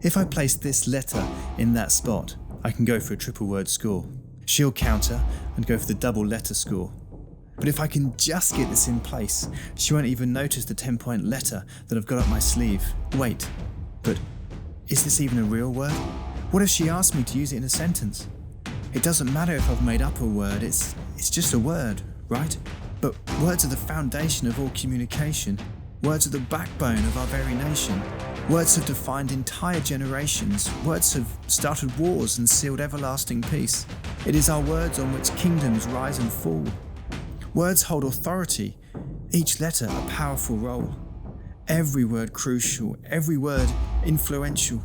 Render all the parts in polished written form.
If I place this letter in that spot, I can go for a triple word score. She'll counter and go for the double letter score. But if I can just get this in place, she won't even notice the 10-point letter that I've got up my sleeve. Wait, but is this even a real word? What if she asked me to use it in a sentence? It doesn't matter if I've made up a word, it's just a word, right? But words are the foundation of all communication. Words are the backbone of our very nation. Words have defined entire generations. Words have started wars and sealed everlasting peace. It is our words on which kingdoms rise and fall. Words hold authority, each letter a powerful role. Every word crucial, every word influential,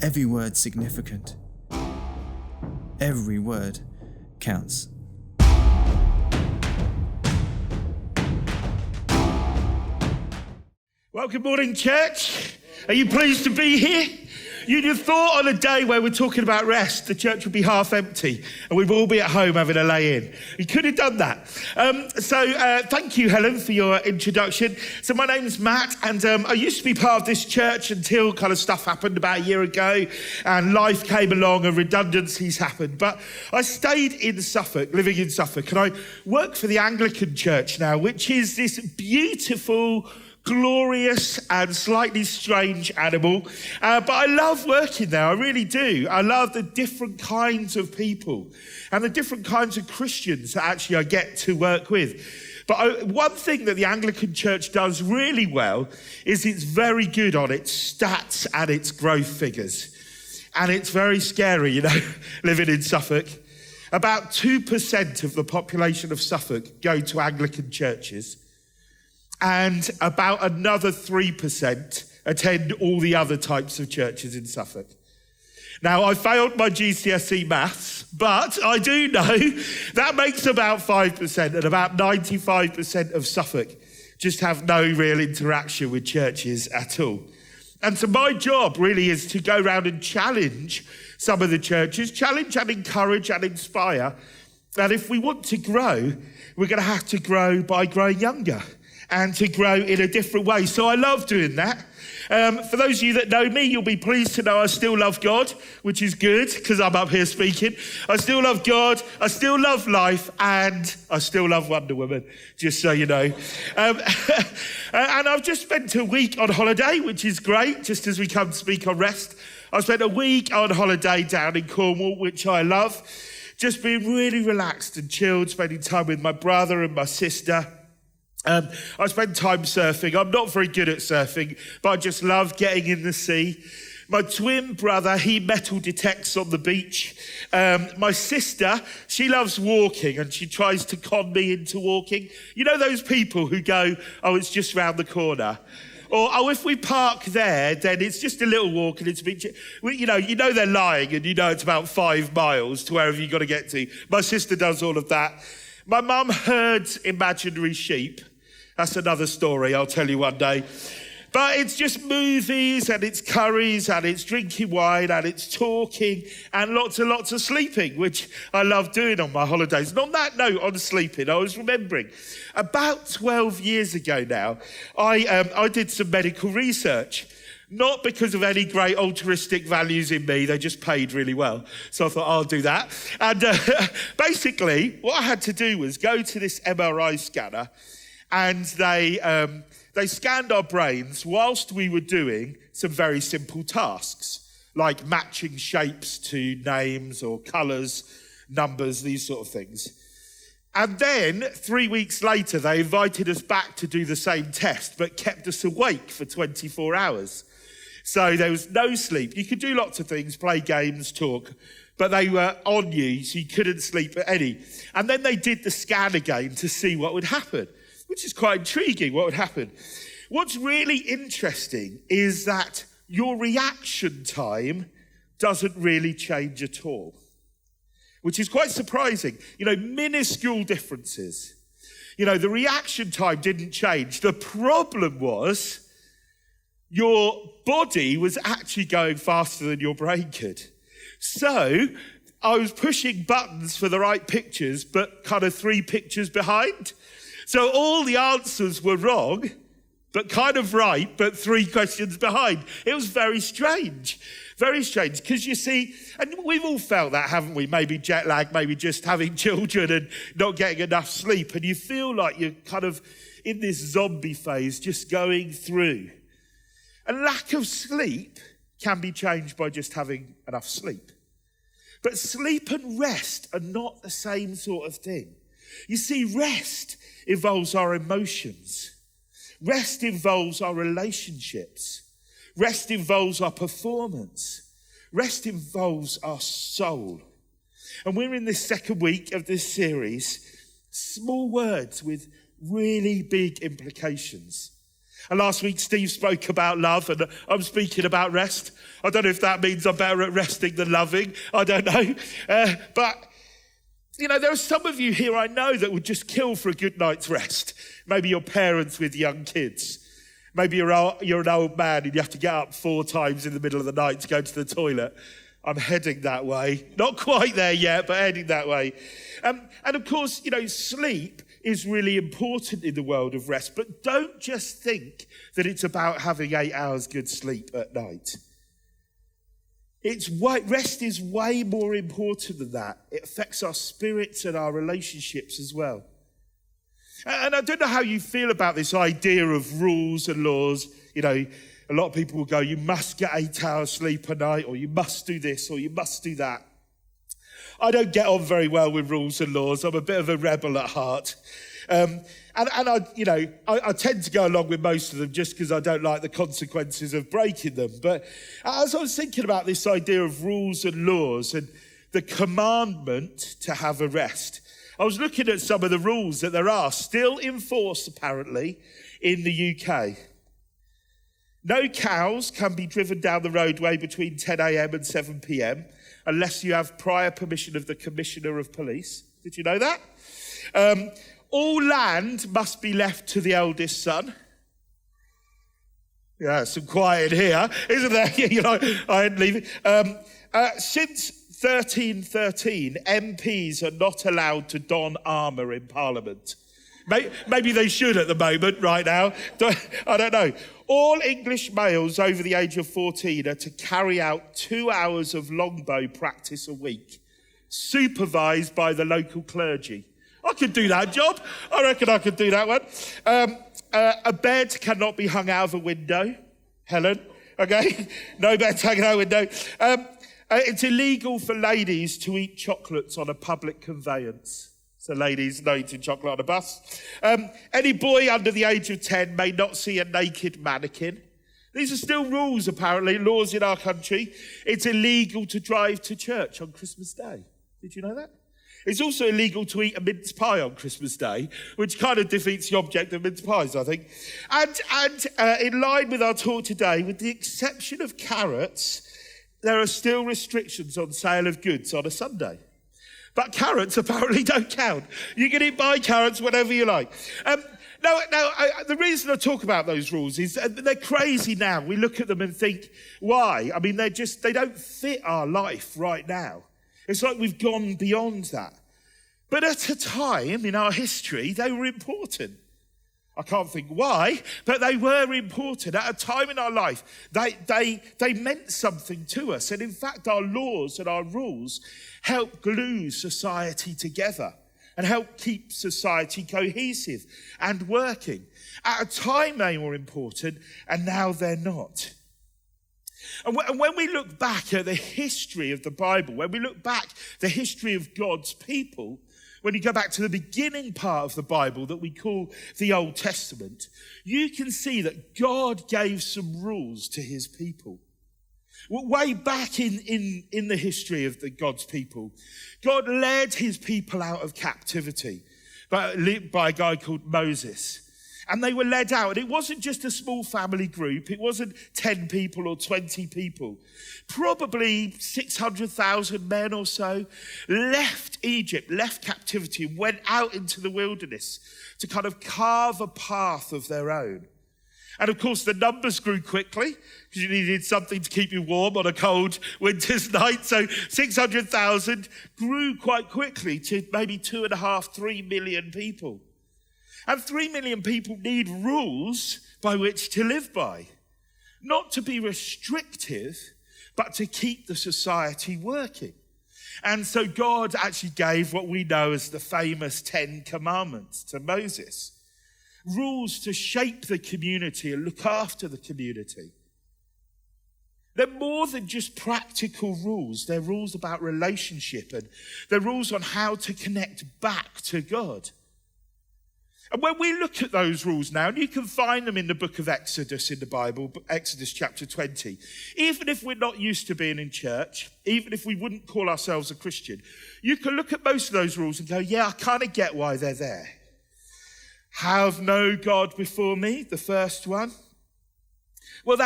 every word significant. Every word counts. Well, good morning, church. Are you pleased to be here? You'd have thought on a day where we're talking about rest, the church would be half empty and we'd all be at home having a lay in. You could have done that. Thank you, Helen, for your introduction. So my name's Matt, and I used to be part of this church until kind of stuff happened about a year ago and life came along and redundancies happened. But I stayed in Suffolk, living in Suffolk, and I work for the Anglican Church now, which is this beautiful, glorious and slightly strange animal, but I love working there. I really do. I love the different kinds of people and the different kinds of Christians that actually I get to work with. But one thing that the Anglican Church does really well is it's very good on its stats and its growth figures. And it's very scary, living in Suffolk. About 2% of the population of Suffolk go to Anglican churches, and about another 3% attend all the other types of churches in Suffolk. Now, I failed my GCSE maths, but I do know that makes about 5%, and about 95% of Suffolk just have no real interaction with churches at all. And so my job really is to go around and challenge some of the churches, challenge and encourage and inspire that if we want to grow, we're going to have to grow by growing younger and to grow in a different way. So I love doing that. For those of you that know me, you'll be pleased to know I still love God, which is good because I'm up here speaking. I still love God, I still love life, and I still love Wonder Woman, just so you know. And I've just spent a week on holiday, which is great, just as we come to speak on rest. I spent a week on holiday down in Cornwall, which I love. Just being really relaxed and chilled, spending time with my brother and my sister. I spend time surfing. I'm not very good at surfing, but I just love getting in the sea. My twin brother, he metal detects on the beach. My sister, she loves walking and she tries to con me into walking. You know those people who go, oh, it's just round the corner. Or, oh, if we park there, then it's just a little walk and it's a bit... You know they're lying and you know it's about 5 miles to wherever you've got to get to. My sister does all of that. My mum herds imaginary sheep. That's another story I'll tell you one day. But it's just movies and it's curries and it's drinking wine and it's talking and lots and lots of sleeping, which I love doing on my holidays. And on that note, on sleeping, I was remembering about 12 years ago now, I did some medical research. Not because of any great altruistic values in me, they just paid really well. So I thought, I'll do that. And basically, what I had to do was go to this MRI scanner, and they scanned our brains whilst we were doing some very simple tasks, like matching shapes to names or colours, numbers, these sort of things. And then 3 weeks later, they invited us back to do the same test, but kept us awake for 24 hours. So there was no sleep. You could do lots of things, play games, talk, but they were on you, so you couldn't sleep at any. And then they did the scan again to see what would happen, which is quite intriguing, what would happen. What's really interesting is that your reaction time doesn't really change at all, which is quite surprising. Minuscule differences. The reaction time didn't change. The problem was your body was actually going faster than your brain could. So I was pushing buttons for the right pictures, but kind of 3 pictures behind. So all the answers were wrong, but kind of right, but 3 questions behind. It was very strange, because you see, and we've all felt that, haven't we? Maybe jet lag, maybe just having children and not getting enough sleep, and you feel like you're kind of in this zombie phase, just going through. And lack of sleep can be changed by just having enough sleep. But sleep and rest are not the same sort of thing. You see, rest involves our emotions. Rest involves our relationships. Rest involves our performance. Rest involves our soul. And we're in this second week of this series, small words with really big implications. And last week, Steve spoke about love, and I'm speaking about rest. I don't know if that means I'm better at resting than loving. I don't know. But, you know, there are some of you here I know that would just kill for a good night's rest. Maybe your parents with young kids. Maybe you're an old man and you have to get up 4 times in the middle of the night to go to the toilet. I'm heading that way. Not quite there yet, but heading that way. And of course, you know, sleep is really important in the world of rest. But don't just think that it's about having 8 hours good sleep at night. Rest is way more important than that. It affects our spirits and our relationships as well. And I don't know how you feel about this idea of rules and laws. You know, a lot of people will go, you must get 8 hours sleep a night, or you must do this, or you must do that. I don't get on very well with rules and laws. I'm a bit of a rebel at heart. And I tend to go along with most of them just because I don't like the consequences of breaking them. But as I was thinking about this idea of rules and laws and the commandment to have a rest, I was looking at some of the rules that there are still in force, apparently, in the UK. No cows can be driven down the roadway between 10 a.m. and 7 p.m. unless you have prior permission of the Commissioner of Police. Did you know that? All land must be left to the eldest son. Yeah, some quiet here, isn't there? You know, I ain't leaving. Since 1313, MPs are not allowed to don armour in Parliament. Maybe they should at the moment, right now. I don't know. All English males over the age of 14 are to carry out 2 hours of longbow practice a week, supervised by the local clergy. I could do that job. I reckon I could do that one. A bed cannot be hung out of a window. Helen, okay? No beds hanging out of a window. It's illegal for ladies to eat chocolates on a public conveyance. So ladies, no eating chocolate on a bus. Any boy under the age of 10 may not see a naked mannequin. These are still rules, apparently, laws in our country. It's illegal to drive to church on Christmas Day. Did you know that? It's also illegal to eat a mince pie on Christmas Day, which kind of defeats the object of mince pies, I think. And in line with our talk today, with the exception of carrots, there are still restrictions on sale of goods on a Sunday. But carrots apparently don't count. You can buy carrots whenever you like. The reason I talk about those rules is they're crazy now. We look at them and think, why? I mean, they don't fit our life right now. It's like we've gone beyond that. But at a time in our history, they were important. I can't think why, but they were important. At a time in our life, they meant something to us. And in fact, our laws and our rules help glue society together and help keep society cohesive and working. At a time, they were important, and now they're not. And when we look back at the history of the Bible, when we look back the history of God's people, when you go back to the beginning part of the Bible that we call the Old Testament, you can see that God gave some rules to his people. Way back in the history of God's people, God led his people out of captivity by a guy called Moses. And they were led out. And it wasn't just a small family group. It wasn't 10 people or 20 people. Probably 600,000 men or so left Egypt, left captivity, and went out into the wilderness to kind of carve a path of their own. And of course, the numbers grew quickly because you needed something to keep you warm on a cold winter's night. So 600,000 grew quite quickly to maybe 2.5, 3 million people. And 3 million people need rules, by which to live by. Not to be restrictive, but to keep the society working. And so God actually gave what we know as the famous 10 Commandments to Moses. Rules to shape the community and look after the community. They're more than just practical rules. They're rules about relationship, and they're rules on how to connect back to God. And when we look at those rules now, and you can find them in the book of Exodus in the Bible, Exodus chapter 20, even if we're not used to being in church, even if we wouldn't call ourselves a Christian, you can look at most of those rules and go, yeah, I kind of get why they're there. Have no God before me, the first one. Well,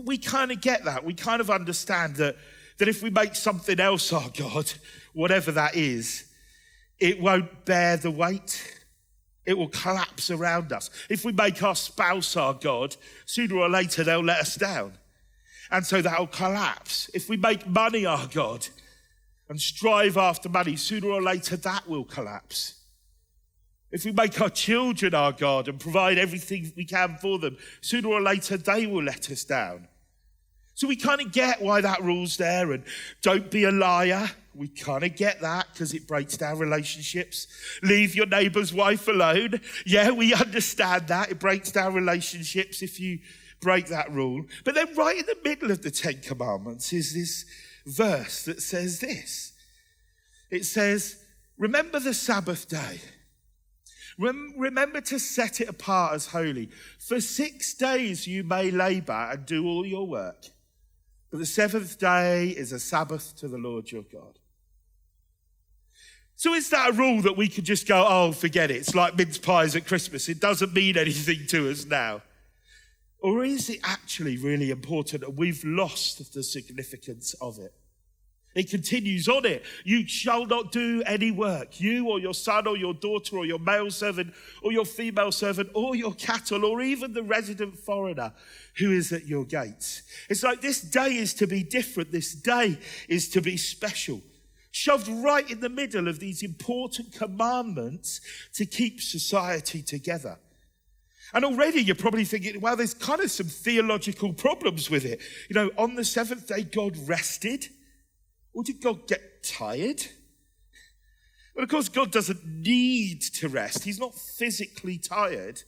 we kind of get that. We kind of understand that if we make something else our God, whatever that is, it won't bear the weight. It will collapse around us. If we make our spouse our God, sooner or later they'll let us down. And so that'll collapse. If we make money our God and strive after money, sooner or later that will collapse. If we make our children our God and provide everything we can for them, sooner or later they will let us down. So we kind of get why that rule's there, and don't be a liar. We kind of get that because it breaks down relationships. Leave your neighbour's wife alone. Yeah, we understand that. It breaks down relationships if you break that rule. But then right in the middle of the 10 Commandments is this verse that says this. It says, remember the Sabbath day. Remember to set it apart as holy. For 6 days you may labour and do all your work. But the seventh day is a Sabbath to the Lord your God. So is that a rule that we could just go, oh, forget it. It's like mince pies at Christmas. It doesn't mean anything to us now. Or is it actually really important and we've lost the significance of it? It continues on it. You shall not do any work. You or your son or your daughter or your male servant or your female servant or your cattle or even the resident foreigner who is at your gates. It's like this day is to be different. This day is to be special. Shoved right in the middle of these important commandments to keep society together. And already you're probably thinking, well, there's kind of some theological problems with it. You know, on the seventh day, God rested. Or did God get tired? Well, of course, God doesn't need to rest. He's not physically tired.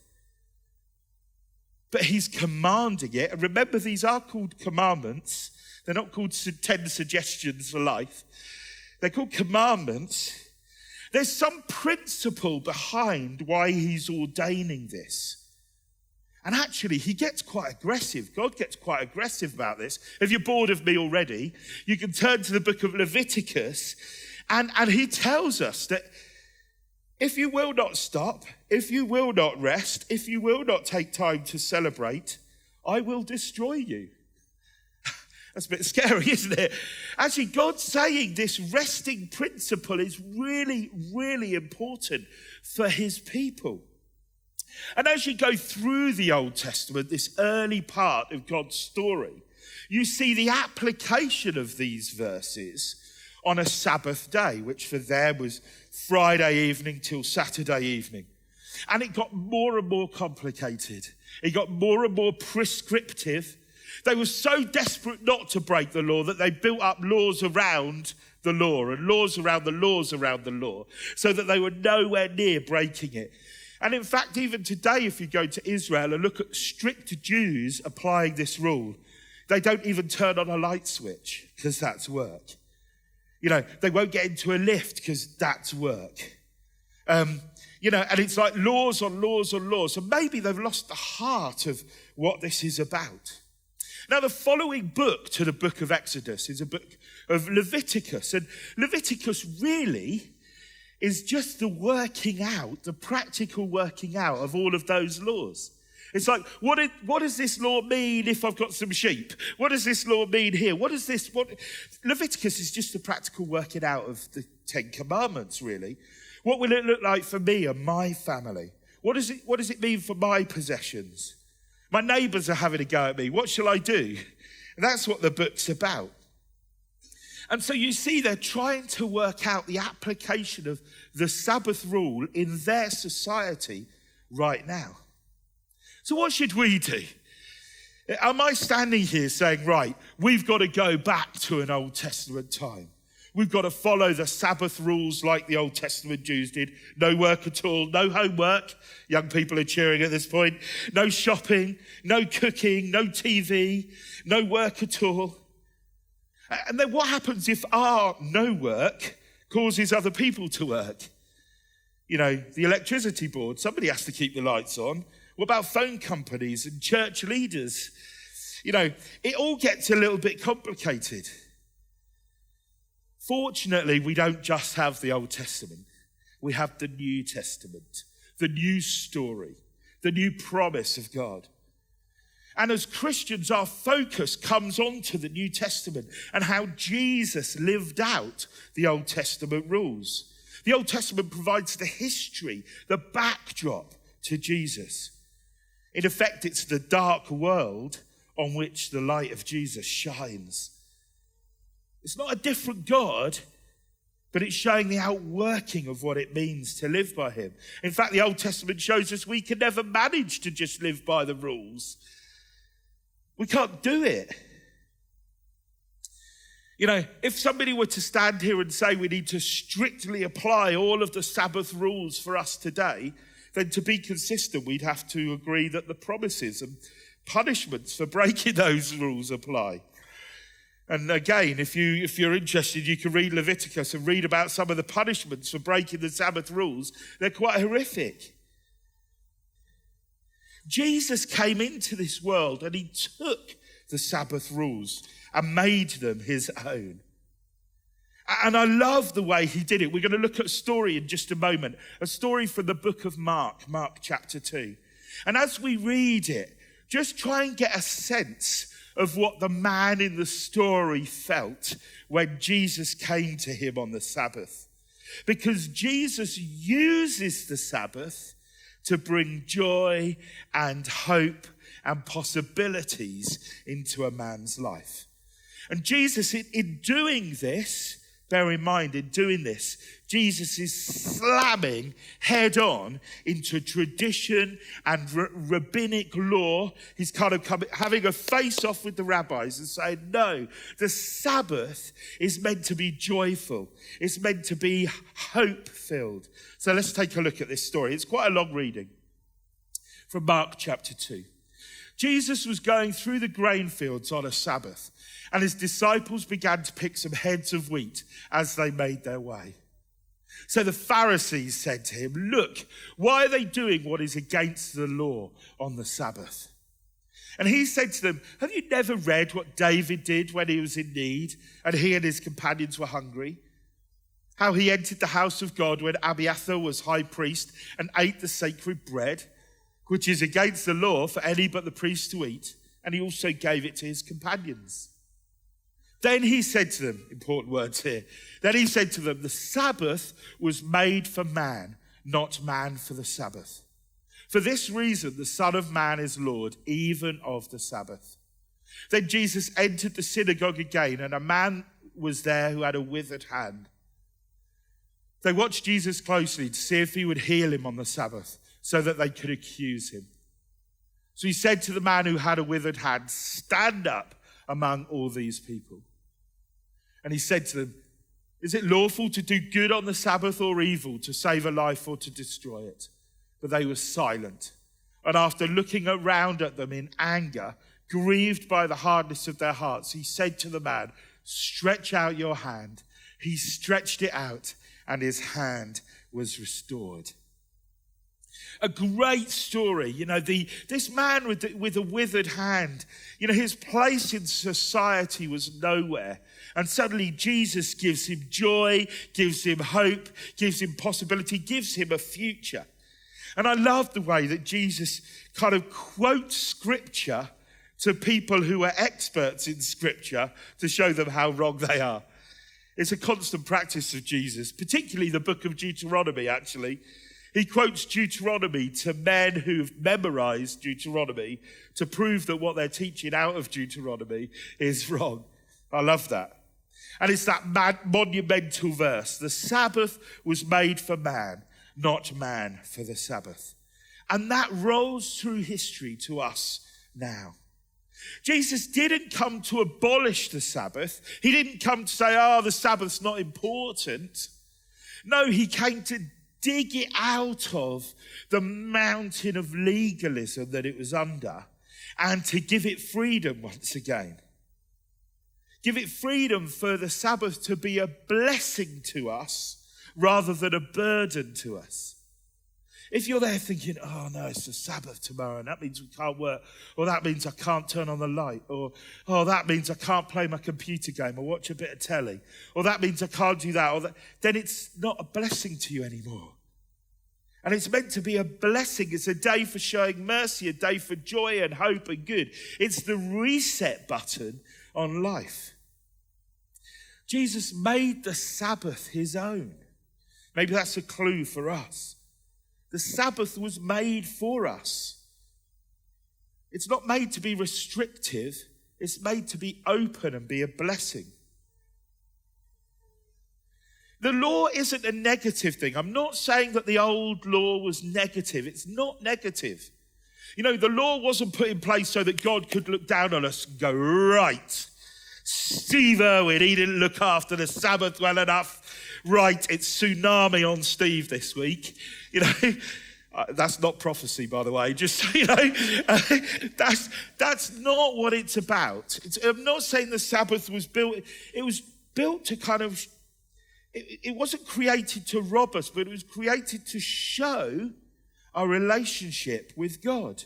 But he's commanding it. And remember, these are called commandments. They're not called 10 suggestions for life. They're called commandments. There's some principle behind why he's ordaining this. And actually, he gets quite aggressive. God gets quite aggressive about this. If you're bored of me already, you can turn to the book of Leviticus, and he tells us that if you will not stop, if you will not rest, if you will not take time to celebrate, I will destroy you. That's a bit scary, isn't it? Actually, God's saying this resting principle is really, really important for his people. And as you go through the Old Testament, this early part of God's story, you see the application of these verses on a Sabbath day, which for them was Friday evening till Saturday evening. And it got more and more complicated. It got more and more prescriptive. They were so desperate not to break the law that they built up laws around the law and laws around the laws around the law so that they were nowhere near breaking it. And in fact, even today, if you go to Israel and look at strict Jews applying this rule, they don't even turn on a light switch because that's work. You know, they won't get into a lift because that's work. You know, and it's like laws on laws on laws. So maybe they've lost the heart of what this is about. Now, the following book to the book of Exodus is a book of Leviticus. And Leviticus really is just the working out, the practical working out of all of those laws. It's like, what does this law mean if I've got some sheep? What does this law mean here? Leviticus is just the practical working out of the 10 Commandments, really. What will it look like for me and my family? What does it mean for my possessions? My neighbours are having a go at me. What shall I do? And that's what the book's about. And so you see they're trying to work out the application of the Sabbath rule in their society right now. So what should we do? Am I standing here saying, right, we've got to go back to an Old Testament time? We've got to follow the Sabbath rules like the Old Testament Jews did. No work at all, no homework. Young people are cheering at this point. No shopping, no cooking, no TV, no work at all. And then what happens if our no work causes other people to work? You know, the electricity board, somebody has to keep the lights on. What about phone companies and church leaders? You know, it all gets a little bit complicated. Fortunately, we don't just have the Old Testament. We have the New Testament, the new story, the new promise of God. And as Christians, our focus comes onto the New Testament and how Jesus lived out the Old Testament rules. The Old Testament provides the history, the backdrop to Jesus. In effect, it's the dark world on which the light of Jesus shines. It's not a different God, but it's showing the outworking of what it means to live by him. In fact, the Old Testament shows us we can never manage to just live by the rules. We can't do it. You know, if somebody were to stand here and say we need to strictly apply all of the Sabbath rules for us today, then to be consistent, we'd have to agree that the promises and punishments for breaking those rules apply. And again, if you're interested, you can read Leviticus and read about some of the punishments for breaking the Sabbath rules. They're quite horrific. Jesus came into this world and he took the Sabbath rules and made them his own. And I love the way he did it. We're going to look at a story in just a moment, a story from the book of Mark chapter 2. And as we read it, just try and get a sense of what the man in the story felt when Jesus came to him on the Sabbath. Because Jesus uses the Sabbath to bring joy and hope and possibilities into a man's life. And Jesus, in doing this, bear in mind, in doing this, Jesus is slamming head on into tradition and rabbinic law. He's kind of having a face-off with the rabbis and saying, no, the Sabbath is meant to be joyful. It's meant to be hope-filled. So let's take a look at this story. It's quite a long reading from Mark chapter 2. Jesus was going through the grain fields on a Sabbath, and his disciples began to pick some heads of wheat as they made their way. So the Pharisees said to him, look, why are they doing what is against the law on the Sabbath? And he said to them, have you never read what David did when he was in need and he and his companions were hungry? How he entered the house of God when Abiathar was high priest and ate the sacred bread, which is against the law for any but the priest to eat, and he also gave it to his companions. Then he said to them, important words here, then he said to them, the Sabbath was made for man, not man for the Sabbath. For this reason, the Son of Man is Lord, even of the Sabbath. Then Jesus entered the synagogue again, and a man was there who had a withered hand. They watched Jesus closely to see if he would heal him on the Sabbath, so that they could accuse him. So he said to the man who had a withered hand, stand up among all these people. And he said to them, is it lawful to do good on the Sabbath or evil, to save a life or to destroy it? But they were silent. And after looking around at them in anger, grieved by the hardness of their hearts, he said to the man, stretch out your hand. He stretched it out, and his hand was restored. A great story, you know, this man with a withered hand, you know, his place in society was nowhere. And suddenly Jesus gives him joy, gives him hope, gives him possibility, gives him a future. And I love the way that Jesus kind of quotes scripture to people who are experts in scripture to show them how wrong they are. It's a constant practice of Jesus, particularly the book of Deuteronomy, actually. He quotes Deuteronomy to men who've memorized Deuteronomy to prove that what they're teaching out of Deuteronomy is wrong. I love that. And it's that monumental verse. The Sabbath was made for man, not man for the Sabbath. And that rolls through history to us now. Jesus didn't come to abolish the Sabbath. He didn't come to say, the Sabbath's not important. No, he came to dig it out of the mountain of legalism that it was under and to give it freedom once again. Give it freedom for the Sabbath to be a blessing to us rather than a burden to us. If you're there thinking, no, it's the Sabbath tomorrow, and that means we can't work, or that means I can't turn on the light, or that means I can't play my computer game or watch a bit of telly, or that means I can't do that, then it's not a blessing to you anymore. And it's meant to be a blessing. It's a day for showing mercy, a day for joy and hope and good. It's the reset button on life. Jesus made the Sabbath his own. Maybe that's a clue for us. The Sabbath was made for us. It's not made to be restrictive. It's made to be open and be a blessing. The law isn't a negative thing. I'm not saying that the old law was negative. It's not negative. You know, the law wasn't put in place so that God could look down on us and go, right, Steve Irwin, he didn't look after the Sabbath well enough. Right, it's tsunami on Steve this week. You know, that's not prophecy, by the way. Just so you know, that's not what it's about. I'm not saying the Sabbath was built. It was built to kind of. It wasn't created to rob us, but it was created to show our relationship with God.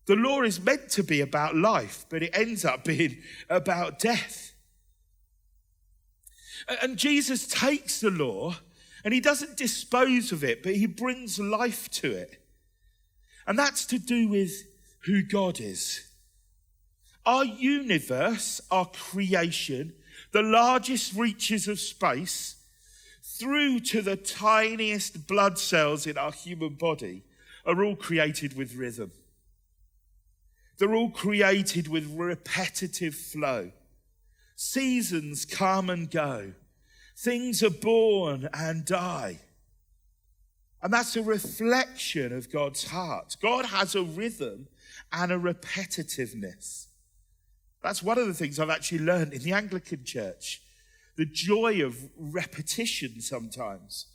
The law is meant to be about life, but it ends up being about death. And Jesus takes the law and he doesn't dispose of it, but he brings life to it. And that's to do with who God is. Our universe, our creation, the largest reaches of space, through to the tiniest blood cells in our human body, are all created with rhythm. They're all created with repetitive flow. Seasons come and go. Things are born and die. And that's a reflection of God's heart. God has a rhythm and a repetitiveness. That's one of the things I've actually learned in the Anglican Church. The joy of repetition sometimes.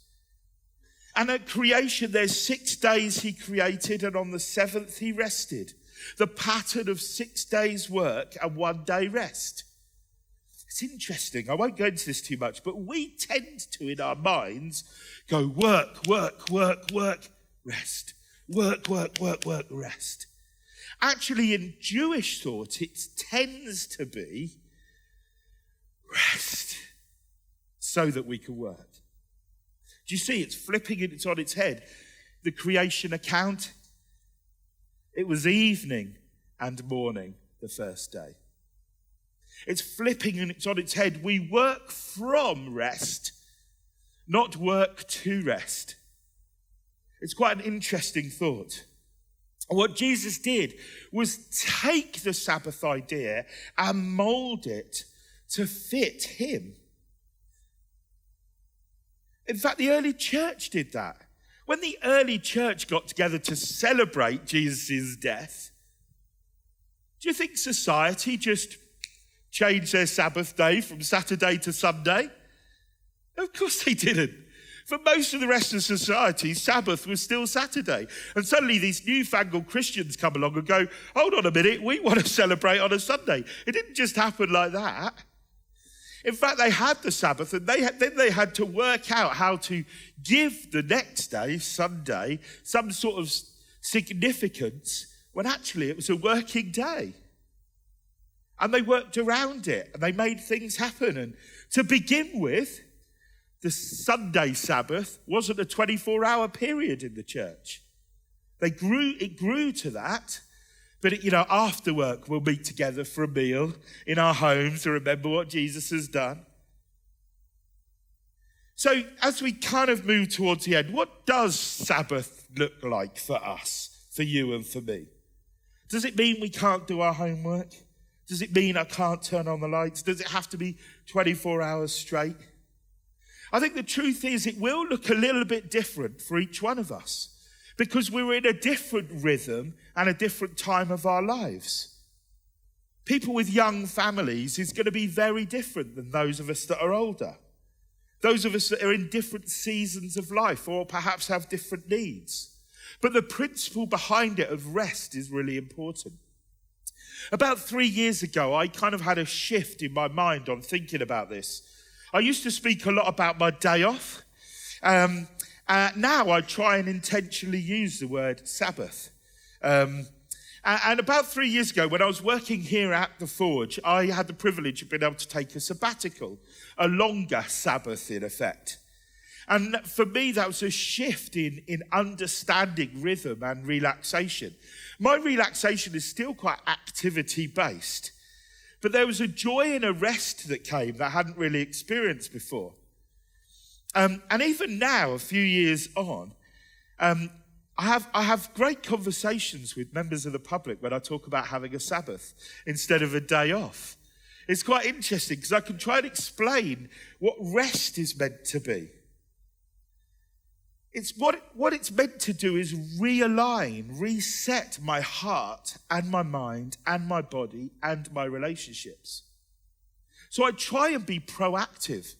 And at creation, there's 6 days he created, and on the 7th he rested. The pattern of 6 days work and 1 day rest. It's interesting. I won't go into this too much, but we tend to, in our minds, go work, work, work, work, rest. Work, work, work, work, rest. Actually, in Jewish thought, it tends to be rest so that we can work. Do you see? It's flipping it on its head. The creation account, it was evening and morning the first day. It's flipping and it's on its head. We work from rest, not work to rest. It's quite an interesting thought. What Jesus did was take the Sabbath idea and mold it to fit him. In fact, the early church did that. When the early church got together to celebrate Jesus' death, do you think society just changed their Sabbath day from Saturday to Sunday? Of course they didn't. For most of the rest of society, Sabbath was still Saturday. And suddenly these newfangled Christians come along and go, hold on a minute, we want to celebrate on a Sunday. It didn't just happen like that. In fact, they had the Sabbath, and then they had to work out how to give the next day, Sunday, some sort of significance when actually it was a working day. And they worked around it, and they made things happen. And to begin with, the Sunday Sabbath wasn't a 24-hour period in the church. It grew to that. But, after work, we'll meet together for a meal in our homes to remember what Jesus has done. So as we kind of move towards the end, what does Sabbath look like for us, for you and for me? Does it mean we can't do our homework? Does it mean I can't turn on the lights? Does it have to be 24 hours straight? I think the truth is it will look a little bit different for each one of us. because we're in a different rhythm and a different time of our lives. People with young families is going to be very different than those of us that are older. Those of us that are in different seasons of life or perhaps have different needs. But the principle behind it of rest is really important. About 3 years ago, I kind of had a shift in my mind on thinking about this. I used to speak a lot about my day off. Now I try and intentionally use the word Sabbath. And about 3 years ago, when I was working here at the Forge, I had the privilege of being able to take a sabbatical, a longer Sabbath in effect. And for me, that was a shift in understanding rhythm and relaxation. My relaxation is still quite activity-based, but there was a joy and a rest that came that I hadn't really experienced before. And even now, a few years on, I have great conversations with members of the public when I talk about having a Sabbath instead of a day off. It's quite interesting because I can try and explain what rest is meant to be. It's what it's meant to do is realign, reset my heart and my mind and my body and my relationships. So I try and be proactive.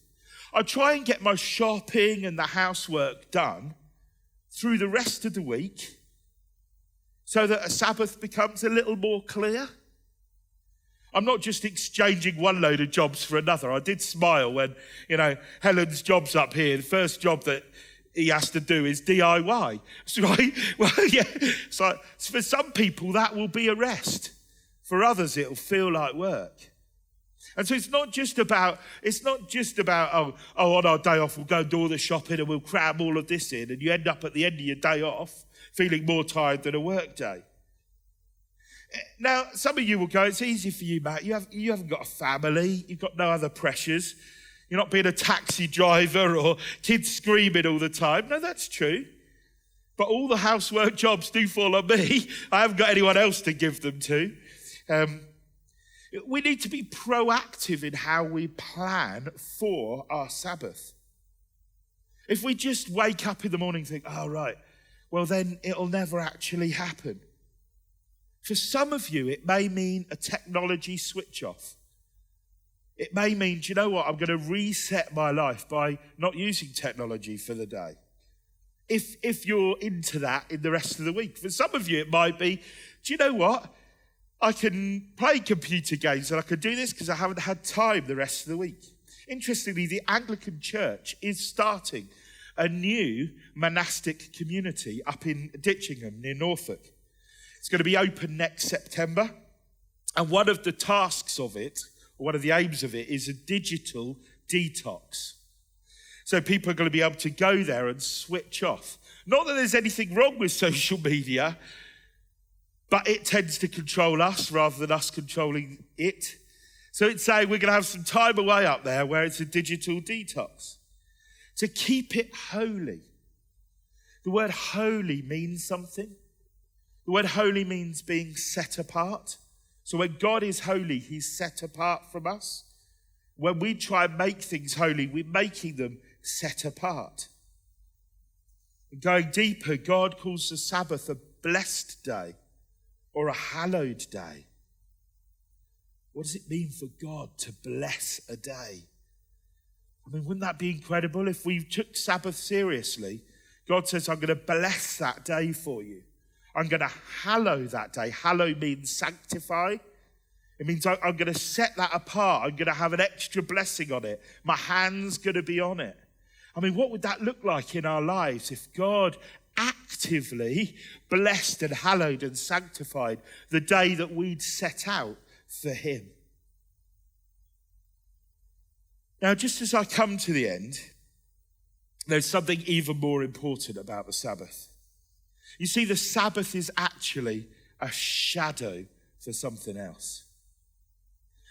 I try and get my shopping and the housework done through the rest of the week so that a Sabbath becomes a little more clear. I'm not just exchanging one load of jobs for another. I did smile when, Helen's job's up here. The first job that he has to do is DIY. So, right? Well, yeah. So for some people, that will be a rest. For others, it'll feel like work. And so it's not just about, on our day off, we'll go and do all the shopping and we'll cram all of this in, and you end up at the end of your day off feeling more tired than a work day. Now, some of you will go, it's easy for you, Matt. You haven't got a family. You've got no other pressures. You're not being a taxi driver or kids screaming all the time. No, that's true. But all the housework jobs do fall on me. I haven't got anyone else to give them to. We need to be proactive in how we plan for our Sabbath. If we just wake up in the morning and think, well then it'll never actually happen. For some of you, it may mean a technology switch off. It may mean, do you know what, I'm going to reset my life by not using technology for the day. If you're into that in the rest of the week. For some of you, it might be, do you know what, I can play computer games and I can do this because I haven't had time the rest of the week. Interestingly, the Anglican Church is starting a new monastic community up in Ditchingham near Norfolk. It's going to be open next September. And one of the tasks of it, or one of the aims of it, is a digital detox. So people are going to be able to go there and switch off. Not that there's anything wrong with social media, but it tends to control us rather than us controlling it. So it's saying we're going to have some time away up there where it's a digital detox. To keep it holy. The word holy means something. The word holy means being set apart. So when God is holy, he's set apart from us. When we try and make things holy, we're making them set apart. And going deeper, God calls the Sabbath a blessed day or a hallowed day. What does it mean for God to bless a day? I mean, wouldn't that be incredible if we took Sabbath seriously? God says, I'm going to bless that day for you. I'm going to hallow that day. Hallow means sanctify. It means I'm going to set that apart. I'm going to have an extra blessing on it. My hand's going to be on it. I mean, what would that look like in our lives if God actively blessed and hallowed and sanctified the day that we'd set out for him? Now, just as I come to the end, there's something even more important about the Sabbath. You see, the Sabbath is actually a shadow for something else.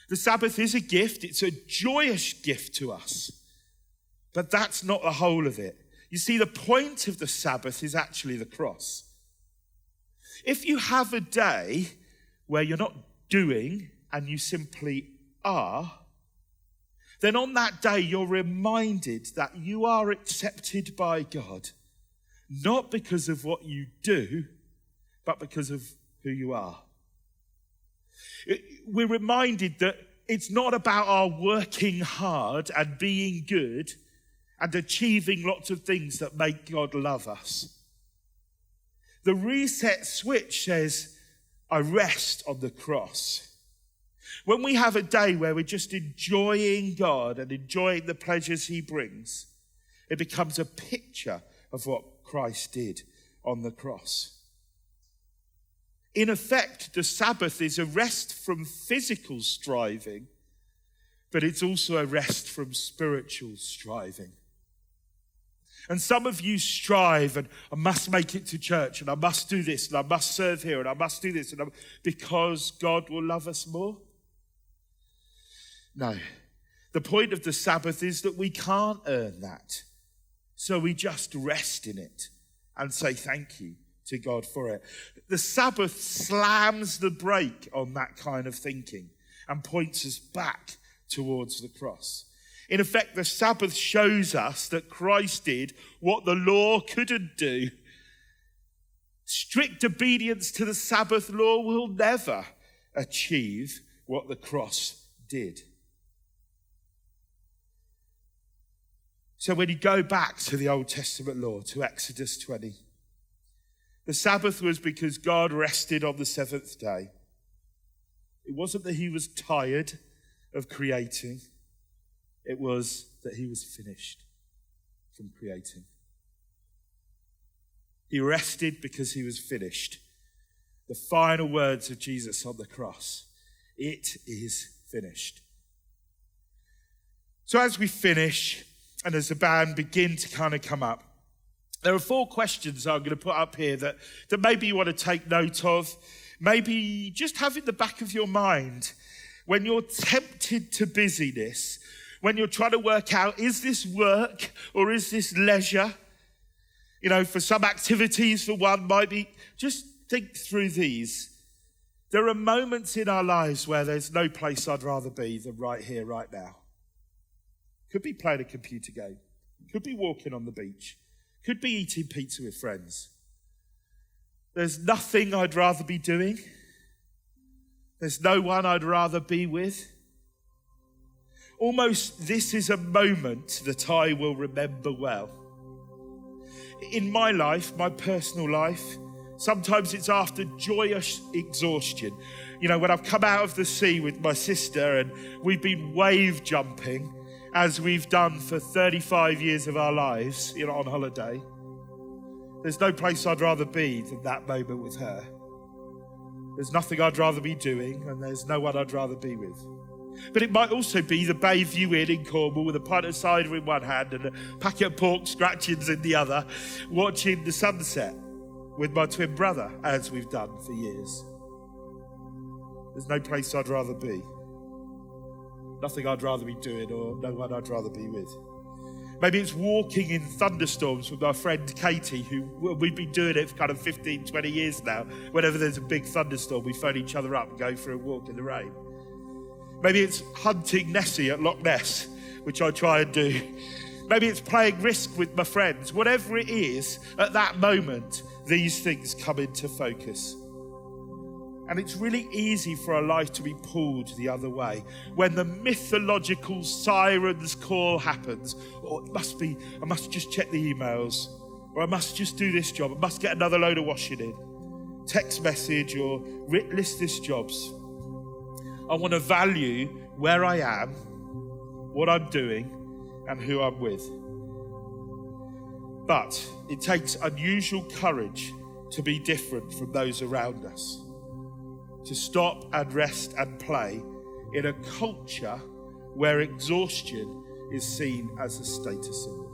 The Sabbath is a gift. It's a joyous gift to us. But that's not the whole of it. You see, the point of the Sabbath is actually the cross. If you have a day where you're not doing and you simply are, then on that day you're reminded that you are accepted by God, not because of what you do, but because of who you are. We're reminded that it's not about our working hard and being good and achieving lots of things that make God love us. The reset switch says, I rest on the cross. When we have a day where we're just enjoying God and enjoying the pleasures he brings, it becomes a picture of what Christ did on the cross. In effect, the Sabbath is a rest from physical striving, but it's also a rest from spiritual striving. And some of you strive, and I must make it to church, and I must do this, and I must serve here, and I must do this, because God will love us more. No. The point of the Sabbath is that we can't earn that. So we just rest in it and say thank you to God for it. The Sabbath slams the brake on that kind of thinking and points us back towards the cross. In effect, the Sabbath shows us that Christ did what the law couldn't do. Strict obedience to the Sabbath law will never achieve what the cross did. So when you go back to the Old Testament law, to Exodus 20, the Sabbath was because God rested on the seventh day. It wasn't that he was tired of creating. It was that he was finished from creating. He rested because he was finished. The final words of Jesus on the cross, it is finished. So as we finish, and as the band begin to kind of come up, there are 4 questions I'm going to put up here that maybe you want to take note of. Maybe just have in the back of your mind when you're tempted to busyness, when you're trying to work out, is this work or is this leisure? You know, for some activities, for one might be, just think through these. There are moments in our lives where there's no place I'd rather be than right here, right now. Could be playing a computer game. Could be walking on the beach. Could be eating pizza with friends. There's nothing I'd rather be doing. There's no one I'd rather be with. Almost this is a moment that I will remember well. In my life, my personal life, sometimes it's after joyous exhaustion. You know, when I've come out of the sea with my sister and we've been wave jumping, as we've done for 35 years of our lives, you know, on holiday. There's no place I'd rather be than that moment with her. There's nothing I'd rather be doing, and there's no one I'd rather be with. But it might also be the Bay View Inn in Cornwall with a pint of cider in one hand and a packet of pork scratchings in the other, watching the sunset with my twin brother, as we've done for years. There's no place I'd rather be. Nothing I'd rather be doing, or no one I'd rather be with. Maybe it's walking in thunderstorms with my friend Katie, who we've been doing it for kind of 15, 20 years now. Whenever there's a big thunderstorm, we phone each other up and go for a walk in the rain. Maybe it's hunting Nessie at Loch Ness, which I try and do. Maybe it's playing Risk with my friends. Whatever it is, at that moment, these things come into focus. And it's really easy for our life to be pulled the other way. When the mythological siren's call happens, or it must be, I must just check the emails, or I must just do this job, I must get another load of washing in, text message or list this jobs. I want to value where I am, what I'm doing, and who I'm with. But it takes unusual courage to be different from those around us. To stop and rest and play in a culture where exhaustion is seen as a status symbol.